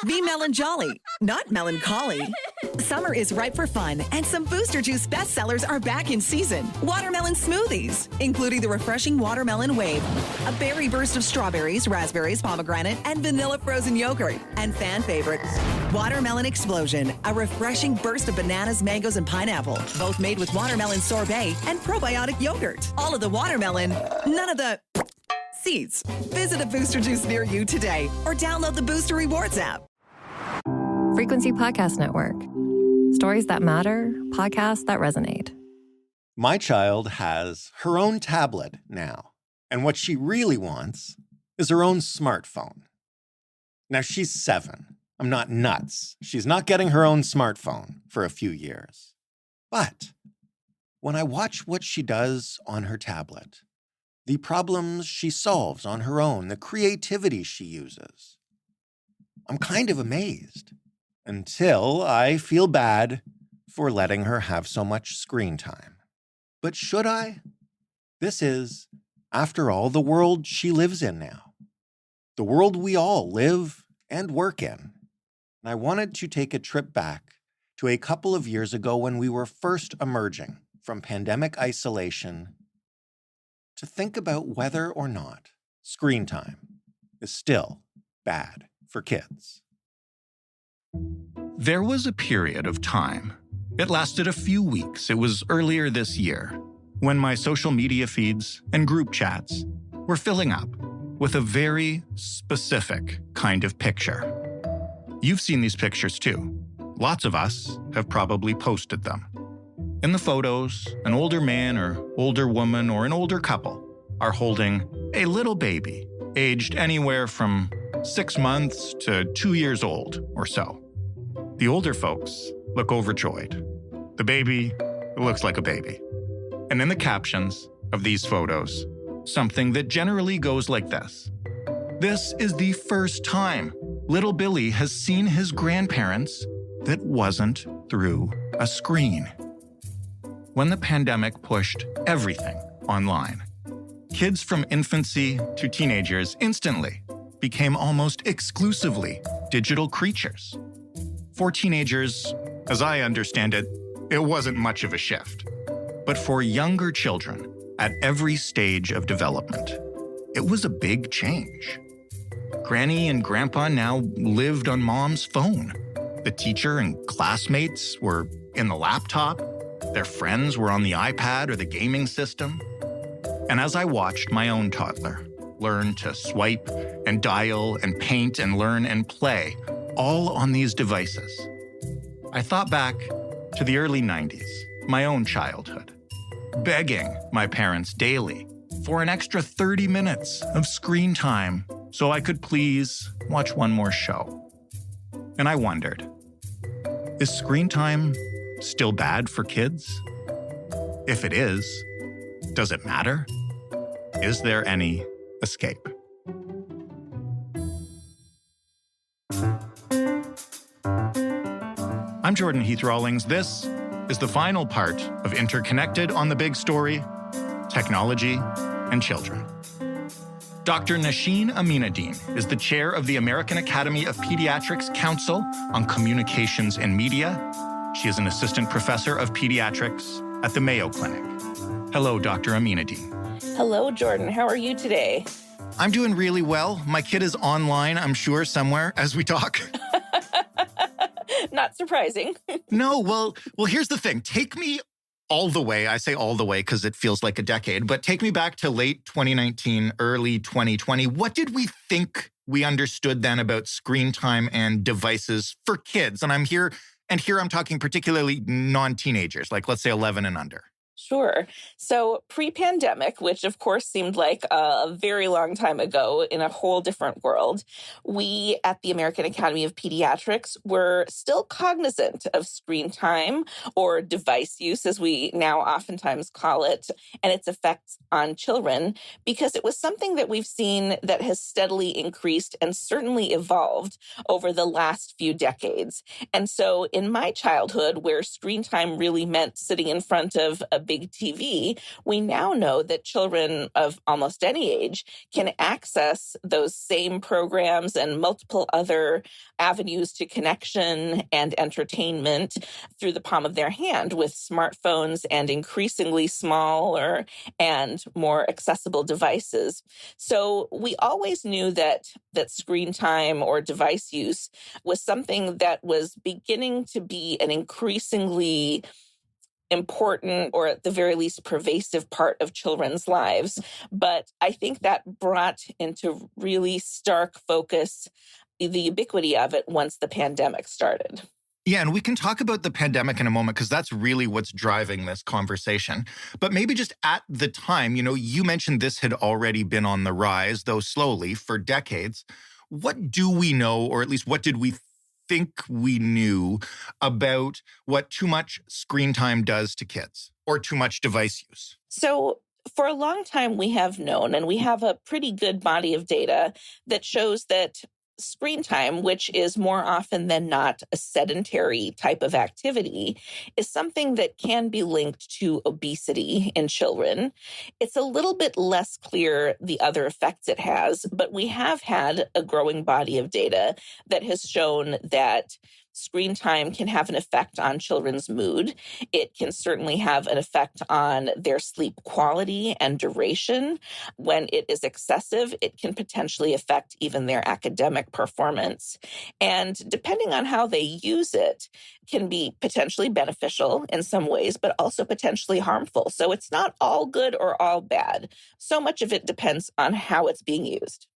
Be melon jolly, not melancholy. Summer is ripe for fun, and some Booster Juice bestsellers are back in season. Watermelon smoothies, including the refreshing Watermelon Wave, a berry burst of strawberries, raspberries, pomegranate, and vanilla frozen yogurt, and fan favorite, Watermelon Explosion, a refreshing burst of bananas, mangoes, and pineapple, both made with watermelon sorbet and probiotic yogurt. All of the watermelon, none of the seeds. Visit a Booster Juice near you today or download the Booster Rewards app. Frequency Podcast Network. Stories that matter, podcasts that resonate. My child has her own tablet now, and what she really wants is her own smartphone. Now, she's 7. I'm not nuts. She's not getting her own smartphone for a few years. But when I watch what she does on her tablet, the problems she solves on her own, the creativity she uses, I'm kind of amazed. Until I feel bad for letting her have so much screen time. But should I? This is, after all, the world she lives in now. The world we all live and work in. And I wanted to take a trip back to a couple of years ago when we were first emerging from pandemic isolation to think about whether or not screen time is still bad for kids. There was a period of time. It lasted a few weeks. It was earlier this year when my social media feeds and group chats were filling up with a very specific kind of picture. You've seen these pictures too. Lots of us have probably posted them. In the photos, an older man or older woman or an older couple are holding a little baby, aged anywhere from 6 months to 2 years old or so. The older folks look overjoyed. The baby looks like a baby. And in the captions of these photos, something that generally goes like this. This is the first time little Billy has seen his grandparents that wasn't through a screen. When the pandemic pushed everything online, kids from infancy to teenagers instantly became almost exclusively digital creatures. For teenagers, as I understand it, it wasn't much of a shift. But for younger children at every stage of development, it was a big change. Granny and Grandpa now lived on Mom's phone. The teacher and classmates were in the laptop. Their friends were on the iPad or the gaming system. And as I watched my own toddler learn to swipe and dial and paint and learn and play, all on these devices, I thought back to the early 90s, my own childhood, begging my parents daily for an extra 30 minutes of screen time so I could please watch one more show. And I wondered, is screen time still bad for kids? If it is, does it matter? Is there any escape? I'm Jordan Heath Rawlings. This is the final part of Interconnected on the Big Story, Technology and Children. Dr. Nosheen Aminuddin is the chair of the American Academy of Pediatrics Council on Communications and Media. She is an assistant professor of pediatrics at the Mayo Clinic. Hello, Dr. Aminuddin. Hello, Jordan. How are you today? I'm doing really well. My kid is online, I'm sure, somewhere as we talk. Not surprising. No, well, here's the thing. Take me all the way. I say all the way because it feels like a decade, but take me back to late 2019, early 2020. What did we think we understood then about screen time and devices for kids? And here I'm talking particularly non-teenagers, like let's say 11 and under. Sure. So pre-pandemic, which of course seemed like a very long time ago in a whole different world, we at the American Academy of Pediatrics were still cognizant of screen time or device use, as we now oftentimes call it, and its effects on children, because it was something that we've seen that has steadily increased and certainly evolved over the last few decades. And so in my childhood, where screen time really meant sitting in front of a big TV, we now know that children of almost any age can access those same programs and multiple other avenues to connection and entertainment through the palm of their hand with smartphones and increasingly smaller and more accessible devices. So we always knew that screen time or device use was something that was beginning to be an increasingly important, or at the very least pervasive, part of children's lives. But I think that brought into really stark focus the ubiquity of it once the pandemic started. Yeah, and we can talk about the pandemic in a moment because that's really what's driving this conversation. But maybe just at the time, you mentioned this had already been on the rise, though slowly, for decades. What do we know, or at least what did we think we knew about what too much screen time does to kids or too much device use? So for a long time, we have known, and we have a pretty good body of data that shows that screen time, which is more often than not a sedentary type of activity, is something that can be linked to obesity in children. It's a little bit less clear the other effects it has, but we have had a growing body of data that has shown that screen time can have an effect on children's mood. It can certainly have an effect on their sleep quality and duration. When it is excessive, it can potentially affect even their academic performance. And depending on how they use it, can be potentially beneficial in some ways, but also potentially harmful. So it's not all good or all bad. So much of it depends on how it's being used.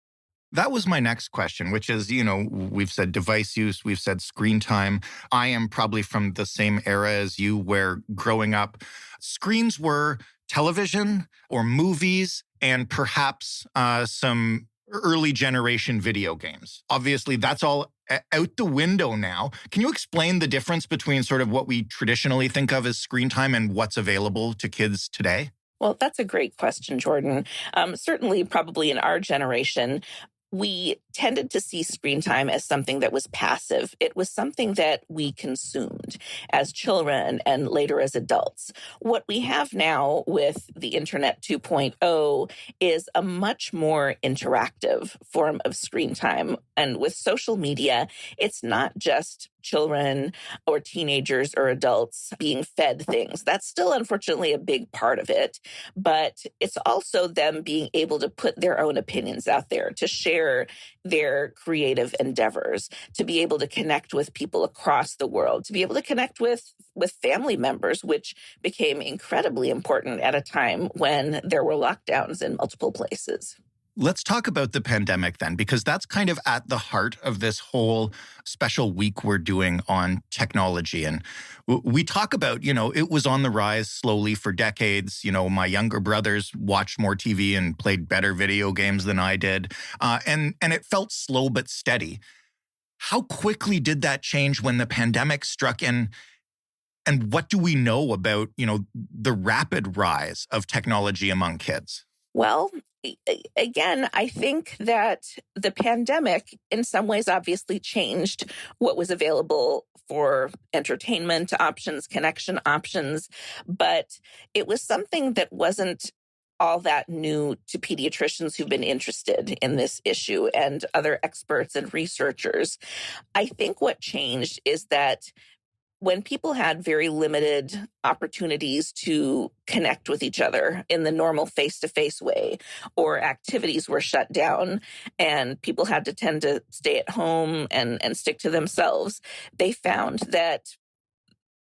That was my next question, which is, we've said device use, we've said screen time. I am probably from the same era as you, where growing up, screens were television or movies and perhaps some early generation video games. Obviously, that's all out the window now. Can you explain the difference between sort of what we traditionally think of as screen time and what's available to kids today? Well, that's a great question, Jordan. Certainly, probably in our generation, we tended to see screen time as something that was passive. It was something that we consumed as children and later as adults. What we have now with the Internet 2.0 is a much more interactive form of screen time. And with social media, it's not just children or teenagers or adults being fed things. That's still, unfortunately, a big part of it. But it's also them being able to put their own opinions out there, to share their creative endeavors, to be able to connect with people across the world, to be able to connect with family members, which became incredibly important at a time when there were lockdowns in multiple places. Let's talk about the pandemic then, because that's kind of at the heart of this whole special week we're doing on technology. And we talk about, it was on the rise slowly for decades. My younger brothers watched more TV and played better video games than I did. And it felt slow but steady. How quickly did that change when the pandemic struck in? And what do we know about, the rapid rise of technology among kids? Well, again, I think that the pandemic in some ways obviously changed what was available for entertainment options, connection options, but it was something that wasn't all that new to pediatricians who've been interested in this issue and other experts and researchers. I think what changed is that when people had very limited opportunities to connect with each other in the normal face-to-face way, or activities were shut down and people had to tend to stay at home and stick to themselves, they found that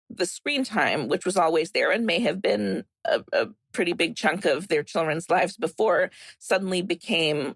the screen time, which was always there and may have been a pretty big chunk of their children's lives before, suddenly became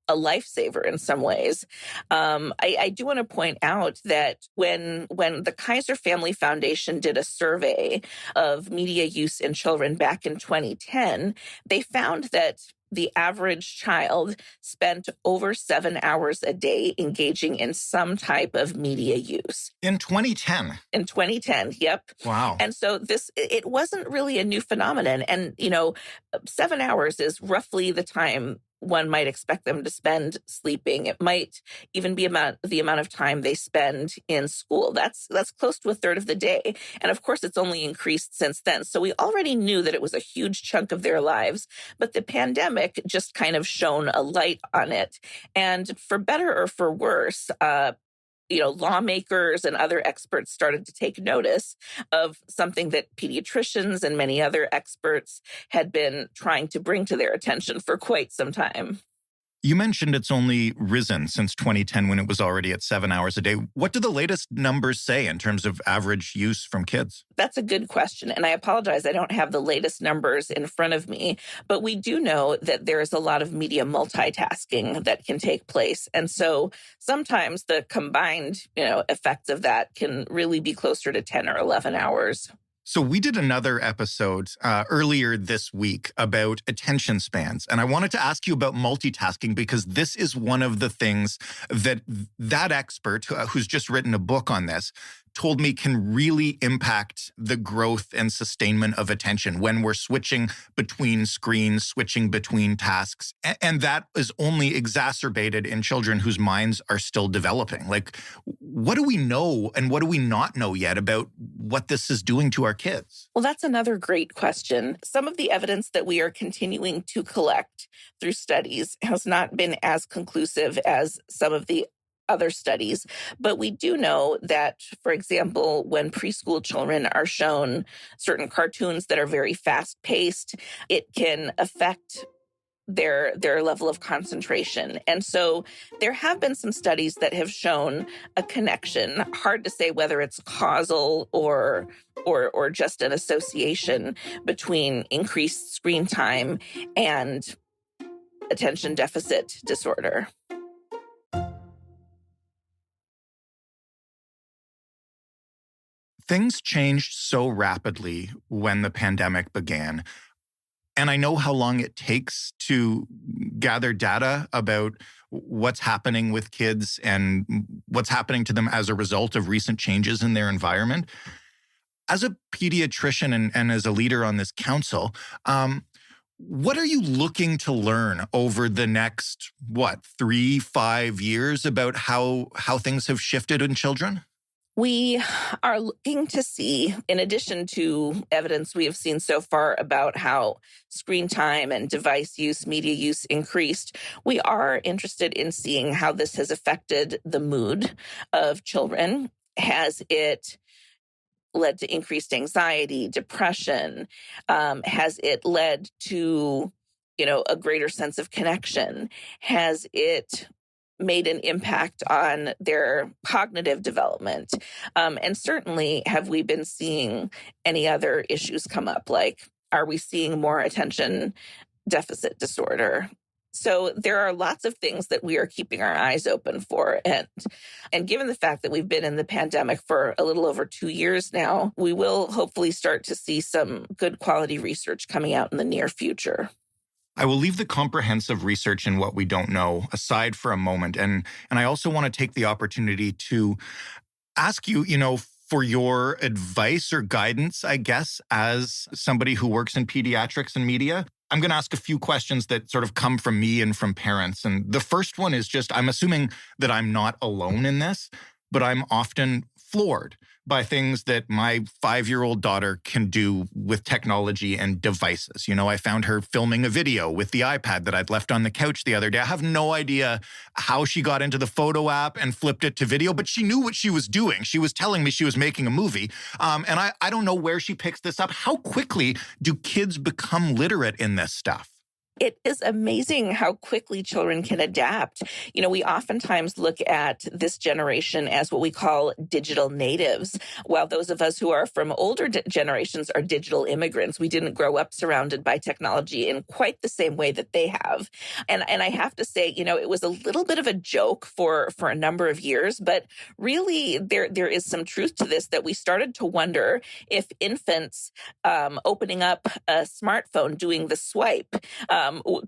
a lifesaver in some ways. I do want to point out that when the Kaiser Family Foundation did a survey of media use in children back in 2010, they found that the average child spent over 7 hours a day engaging in some type of media use. In 2010? In 2010, yep. Wow. And so it wasn't really a new phenomenon. And, 7 hours is roughly the time one might expect them to spend sleeping. It might even be the amount of time they spend in school. That's close to a third of the day. And of course, it's only increased since then. So we already knew that it was a huge chunk of their lives, but the pandemic just kind of shone a light on it. And for better or for worse, lawmakers and other experts started to take notice of something that pediatricians and many other experts had been trying to bring to their attention for quite some time. You mentioned it's only risen since 2010 when it was already at 7 hours a day. What do the latest numbers say in terms of average use from kids? That's a good question. And I apologize, I don't have the latest numbers in front of me, but we do know that there is a lot of media multitasking that can take place. And so sometimes the combined, effects of that can really be closer to 10 or 11 hours. So we did another episode earlier this week about attention spans. And I wanted to ask you about multitasking because this is one of the things that expert who's just written a book on this told me can really impact the growth and sustainment of attention when we're switching between screens, switching between tasks. And that is only exacerbated in children whose minds are still developing. Like, what do we know and what do we not know yet about what this is doing to our kids? Well, that's another great question. Some of the evidence that we are continuing to collect through studies has not been as conclusive as some of the other studies, but we do know that, for example, when preschool children are shown certain cartoons that are very fast-paced, it can affect their level of concentration. And so there have been some studies that have shown a connection. Hard to say whether it's causal or just an association between increased screen time and attention deficit disorder. Things changed so rapidly when the pandemic began. And I know how long it takes to gather data about what's happening with kids and what's happening to them as a result of recent changes in their environment. As a pediatrician and as a leader on this council, what are you looking to learn over the next, 3-5 years about how things have shifted in children? We are looking to see, in addition to evidence we have seen so far about how screen time and device use, media use increased, we are interested in seeing how this has affected the mood of children. Has it led to increased anxiety, depression? Has it led to, a greater sense of connection? Has it made an impact on their cognitive development? And certainly, have we been seeing any other issues come up? Like, are we seeing more attention deficit disorder? So there are lots of things that we are keeping our eyes open for. And given the fact that we've been in the pandemic for a little over 2 years now, we will hopefully start to see some good quality research coming out in the near future. I will leave the comprehensive research and what we don't know aside for a moment. And I also want to take the opportunity to ask you, for your advice or guidance, I guess, as somebody who works in pediatrics and media. I'm going to ask a few questions that sort of come from me and from parents. And the first one is just, I'm assuming that I'm not alone in this, but I'm often floored by things that my 5-year-old daughter can do with technology and devices. I found her filming a video with the iPad that I'd left on the couch the other day. I have no idea how she got into the photo app and flipped it to video, but she knew what she was doing. She was telling me she was making a movie. And I don't know where she picks this up. How quickly do kids become literate in this stuff? It is amazing how quickly children can adapt. We oftentimes look at this generation as what we call digital natives, while those of us who are from older generations are digital immigrants. We didn't grow up surrounded by technology in quite the same way that they have. And I have to say, it was a little bit of a joke for a number of years, but really there is some truth to this, that we started to wonder if infants opening up a smartphone, doing the swipe,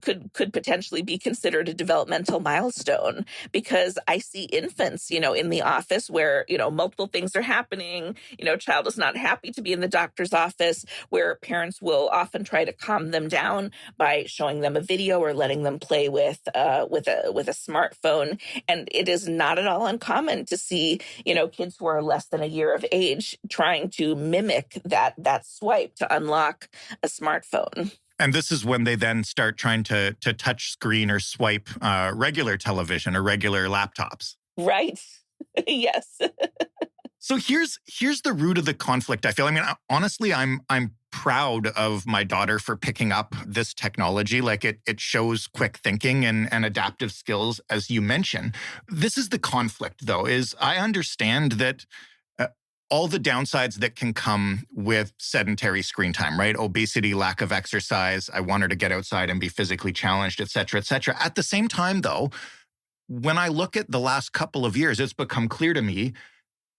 could potentially be considered a developmental milestone, because I see infants, in the office where, multiple things are happening. Child is not happy to be in the doctor's office, where parents will often try to calm them down by showing them a video or letting them play with a smartphone. And it is not at all uncommon to see, kids who are less than a year of age trying to mimic that swipe to unlock a smartphone. And this is when they then start trying to touch screen or swipe regular television or regular laptops. Right. Yes. So here's the root of the conflict, I feel. I mean, honestly, I'm proud of my daughter for picking up this technology. Like it shows quick thinking and adaptive skills, as you mentioned. This is the conflict, though, is I understand that all the downsides that can come with sedentary screen time, right? Obesity, lack of exercise. I want her to get outside and be physically challenged, et cetera, et cetera. At the same time, though, when I look at the last couple of years, it's become clear to me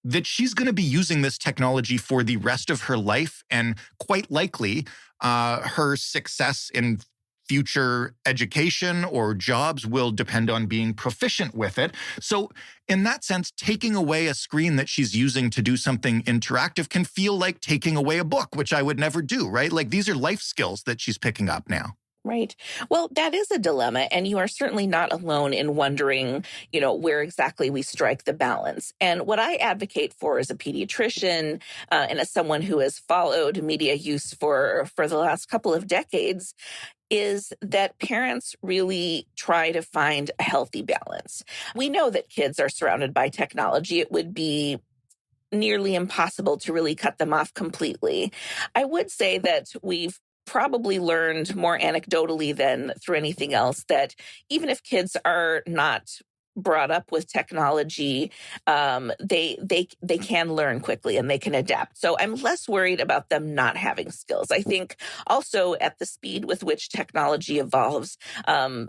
that she's going to be using this technology for the rest of her life, and quite likely her success in future education or jobs will depend on being proficient with it. So in that sense, taking away a screen that she's using to do something interactive can feel like taking away a book, which I would never do, right? Like these are life skills that she's picking up now. Right. Well, that is a dilemma, and you are certainly not alone in wondering, where exactly we strike the balance. And what I advocate for as a pediatrician and as someone who has followed media use for the last couple of decades is that parents really try to find a healthy balance. We know that kids are surrounded by technology. It would be nearly impossible to really cut them off completely. I would say that we've probably learned more anecdotally than through anything else that even if kids are not brought up with technology, they can learn quickly and they can adapt. So I'm less worried about them not having skills. I think also at the speed with which technology evolves,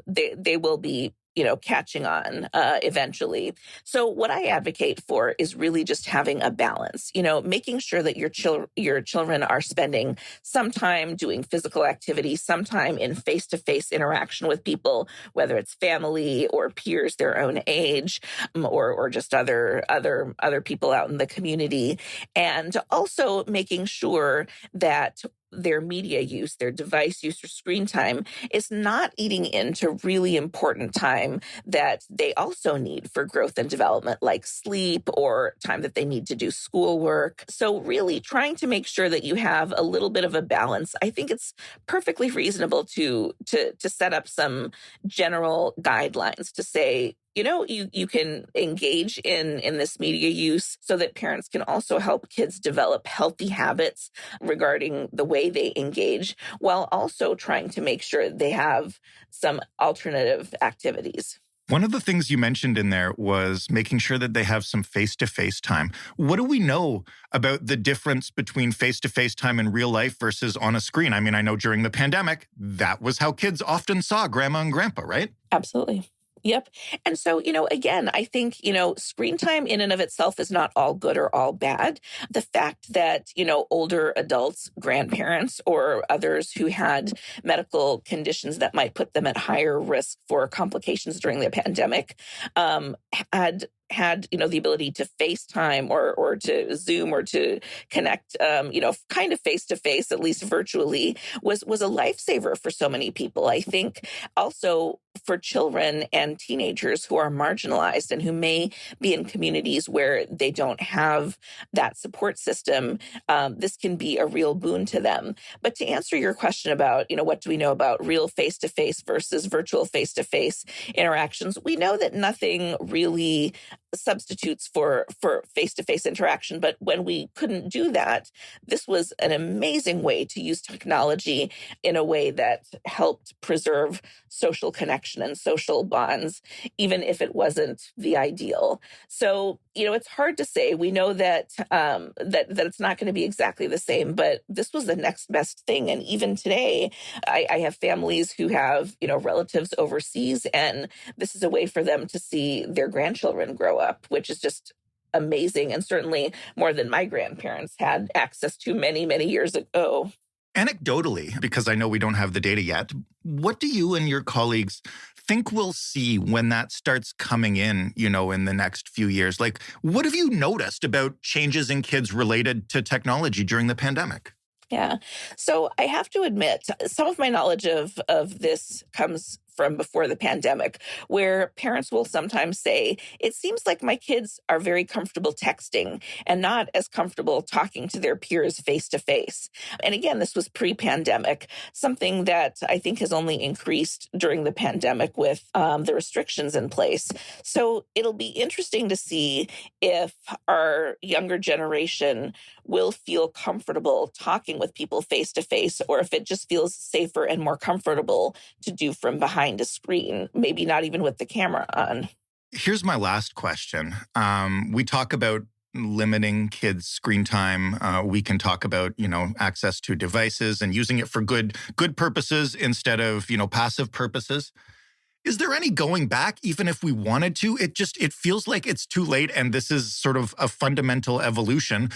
they will be catching on eventually. So what I advocate for is really just having a balance, making sure that your children are spending some time doing physical activity, some time in face-to-face interaction with people, whether it's family or peers their own age, or just other people out in the community. And also making sure that their media use, their device use or screen time is not eating into really important time that they also need for growth and development, like sleep or time that they need to do schoolwork. So really trying to make sure that you have a little bit of a balance. I think it's perfectly reasonable to set up some general guidelines to say, you can engage in this media use so that parents can also help kids develop healthy habits regarding the way they engage, while also trying to make sure they have some alternative activities. One of the things you mentioned in there was making sure that they have some face-to-face time. What do we know about the difference between face-to-face time in real life versus on a screen? I mean, I know during the pandemic, that was how kids often saw grandma and grandpa, right? Absolutely. Yep. And so, again, I think, screen time in and of itself is not all good or all bad. The fact that, older adults, grandparents, or others who had medical conditions that might put them at higher risk for complications during the pandemic had the ability to FaceTime or to Zoom or to connect, kind of face-to-face, at least virtually, was a lifesaver for so many people. I think also for children and teenagers who are marginalized and who may be in communities where they don't have that support system, this can be a real boon to them. But to answer your question about, what do we know about real face-to-face versus virtual face-to-face interactions, we know that nothing really substitutes for face-to-face interaction. But when we couldn't do that, this was an amazing way to use technology in a way that helped preserve social connection and social bonds, even if it wasn't the ideal. So, it's hard to say. We know that that it's not going to be exactly the same, but this was the next best thing. And even today, I have families who have, relatives overseas, and this is a way for them to see their grandchildren grow up, which is just amazing, and certainly more than my grandparents had access to many, many years ago. Anecdotally, because I know we don't have the data yet, what do you and your colleagues think we'll see when that starts coming in, in the next few years? Like, what have you noticed about changes in kids related to technology during the pandemic? Yeah. So I have to admit, some of my knowledge of this comes from before the pandemic, where parents will sometimes say, it seems like my kids are very comfortable texting and not as comfortable talking to their peers face to face. And again, this was pre-pandemic, something that I think has only increased during the pandemic with the restrictions in place. So it'll be interesting to see if our younger generation will feel comfortable talking with people face to face, or if it just feels safer and more comfortable to do from behind a screen, maybe not even with the camera on. Good my last question. We talk about limiting kids' screen time. We can talk about, access to devices and using it for good purposes instead of, passive purposes. Is there any going back, even if we wanted to? It feels like it's too late, and this is sort of a fundamental evolution,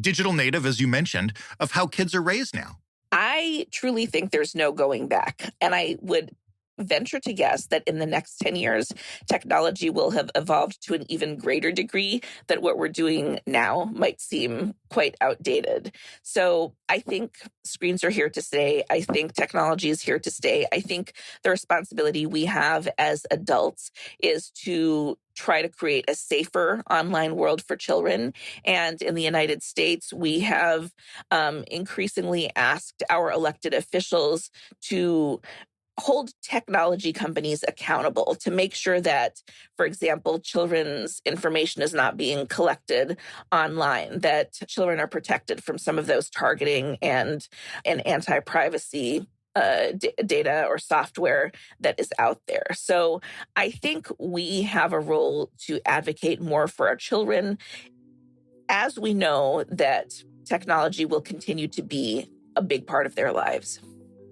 digital native, as you mentioned, of how kids are raised now. I truly think there's no going back. And I would venture to guess that in the next 10 years, technology will have evolved to an even greater degree that what we're doing now might seem quite outdated. So I think screens are here to stay. I think technology is here to stay. I think the responsibility we have as adults is to try to create a safer online world for children. And in the United States, we have increasingly asked our elected officials to hold technology companies accountable to make sure that, for example, children's information is not being collected online, that children are protected from some of those targeting and anti-privacy data or software that is out there. So I think we have a role to advocate more for our children, as we know that technology will continue to be a big part of their lives.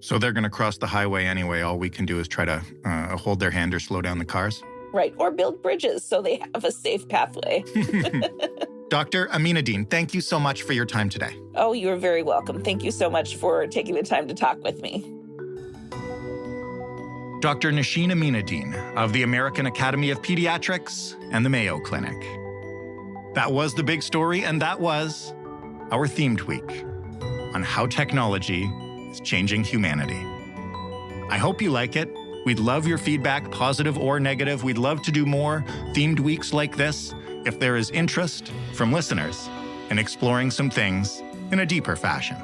So they're going to cross the highway anyway. All we can do is try to hold their hand or slow down the cars? Right. Or build bridges so they have a safe pathway. Dr. Aminuddin, thank you so much for your time today. Oh, you're very welcome. Thank you so much for taking the time to talk with me. Dr. Nosheen Aminuddin of the American Academy of Pediatrics and the Mayo Clinic. That was The Big Story, and that was our themed week on how technology is changing humanity. I hope you like it. We'd love your feedback, positive or negative. We'd love to do more themed weeks like this if there is interest from listeners in exploring some things in a deeper fashion.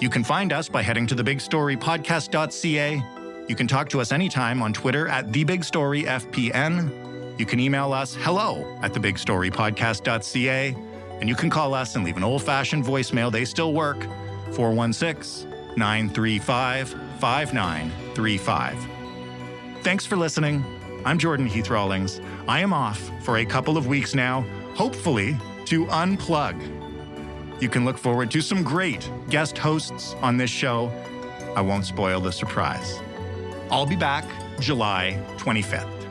You can find us by heading to thebigstorypodcast.ca. You can talk to us anytime on Twitter at thebigstoryfpn. You can email us hello@thebigstorypodcast.ca. And you can call us and leave an old-fashioned voicemail. They still work. 416-935-5935. Thanks for listening. I'm Jordan Heath Rawlings. I am off for a couple of weeks now, hopefully to unplug. You can look forward to some great guest hosts on this show. I won't spoil the surprise. I'll be back July 25th.